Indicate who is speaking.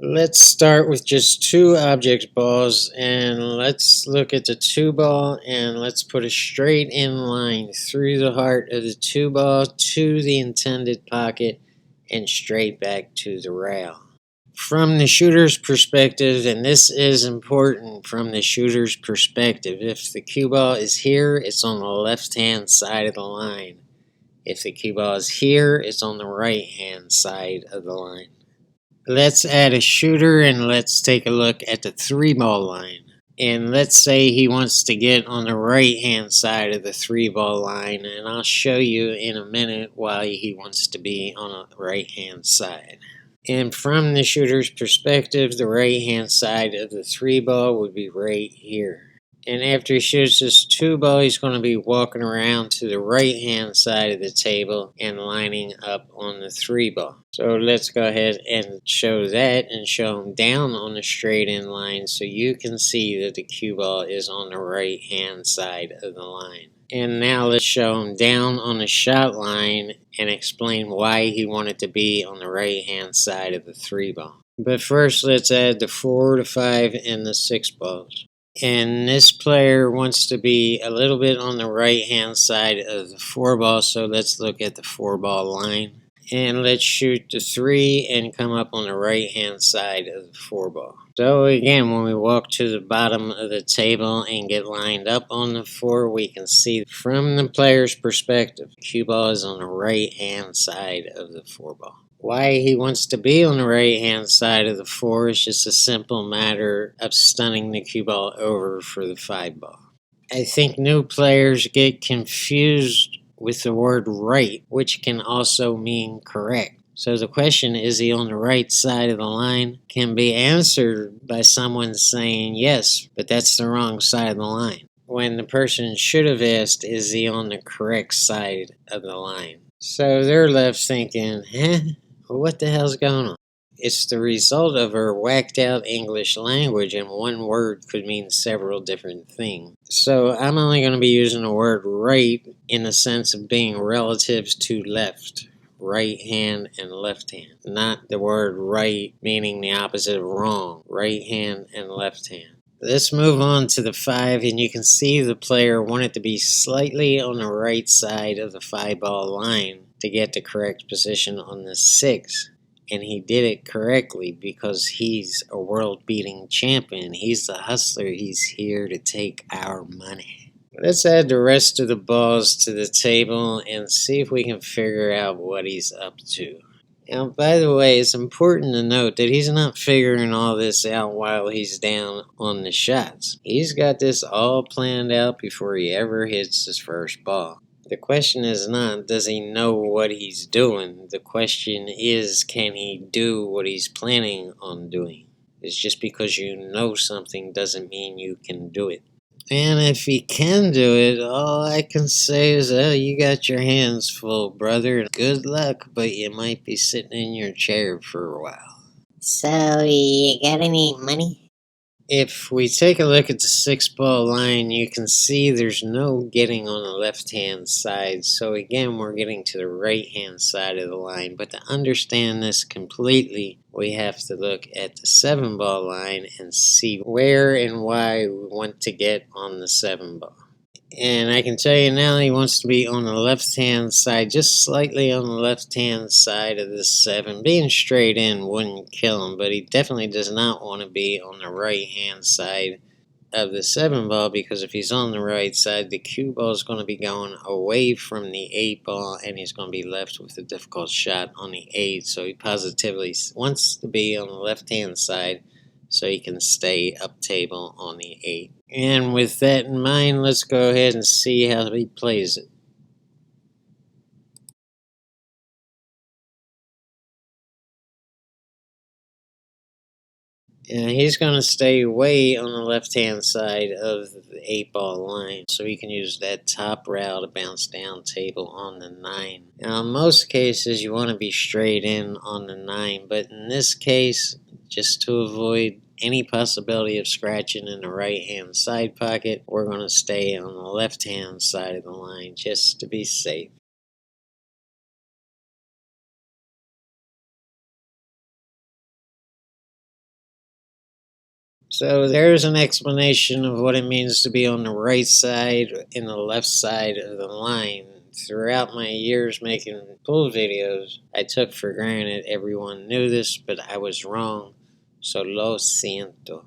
Speaker 1: Let's start with just two object balls, and let's look at the two ball, and let's put a straight in line through the heart of the two ball to the intended pocket and straight back to the rail. From the shooter's perspective, and this is important from the shooter's perspective, if the cue ball is here, it's on the left-hand side of the line. If the cue ball is here, it's on the right-hand side of the line. Let's add a shooter and let's take a look at the three ball line. And let's say he wants to get on the right hand side of the three ball line, and I'll show you in a minute why he wants to be on the right hand side. And from the shooter's perspective, the right hand side of the three ball would be right here. And after he shoots this two ball, he's going to be walking around to the right hand side of the table and lining up on the three ball. So let's go ahead and show that and show him down on the straight in line so you can see that the cue ball is on the right hand side of the line. And now let's show him down on the shot line and explain why he wanted to be on the right hand side of the three ball. But first let's add the 4, the 5, and the 6 balls. And this player wants to be a little bit on the right hand side of the 4 ball, so let's look at the 4 ball line. And let's shoot the 3 and come up on the right hand side of the 4 ball. So again, when we walk to the bottom of the table and get lined up on the 4, we can see from the player's perspective, the cue ball is on the right hand side of the 4 ball. Why he wants to be on the right hand side of the 4 is just a simple matter of stunning the cue ball over for the 5 ball. I think new players get confused with the word right, which can also mean correct. So the question, is he on the right side of the line, can be answered by someone saying yes, but that's the wrong side of the line. When the person should have asked, is he on the correct side of the line? So they're left thinking, what the hell's going on? It's the result of our whacked out English language, and one word could mean several different things. So I'm only going to be using the word right in the sense of being relatives to left, right hand and left hand. Not the word right meaning the opposite of wrong, right hand and left hand. Let's move on to the 5, and you can see the player wanted to be slightly on the right side of the 5 ball line to get the correct position on the 6. And he did it correctly because he's a world-beating champion. He's the hustler. He's here to take our money. Let's add the rest of the balls to the table and see if we can figure out what he's up to. Now, by the way, it's important to note that he's not figuring all this out while he's down on the shots. He's got this all planned out before he ever hits his first ball. The question is not, does he know what he's doing? The question is, can he do what he's planning on doing? It's just because you know something doesn't mean you can do it. And if he can do it, all I can say is, oh, you got your hands full, brother. Good luck, but you might be sitting in your chair for a while.
Speaker 2: So, you got any money?
Speaker 1: If we take a look at the 6 ball line, you can see there's no getting on the left-hand side. So again, we're getting to the right-hand side of the line. But to understand this completely, we have to look at the 7 ball line and see where and why we want to get on the 7 ball. And I can tell you now he wants to be on the left-hand side, just slightly on the left-hand side of the 7. Being straight in wouldn't kill him, but he definitely does not want to be on the right-hand side of the 7 ball, because if he's on the right side, the cue ball is going to be going away from the 8 ball, and he's going to be left with a difficult shot on the 8. So he positively wants to be on the left-hand side so he can stay up table on the 8. And with that in mind, let's go ahead and see how he plays it. And he's going to stay way on the left-hand side of the 8 ball line, so he can use that top rail to bounce down table on the 9. Now, in most cases, you want to be straight in on the 9, but in this case, just to avoid any possibility of scratching in the right-hand side pocket, we're going to stay on the left-hand side of the line just to be safe. So there's an explanation of what it means to be on the right side and the left side of the line. Throughout my years making pool videos, I took for granted everyone knew this, but I was wrong. So lo siento.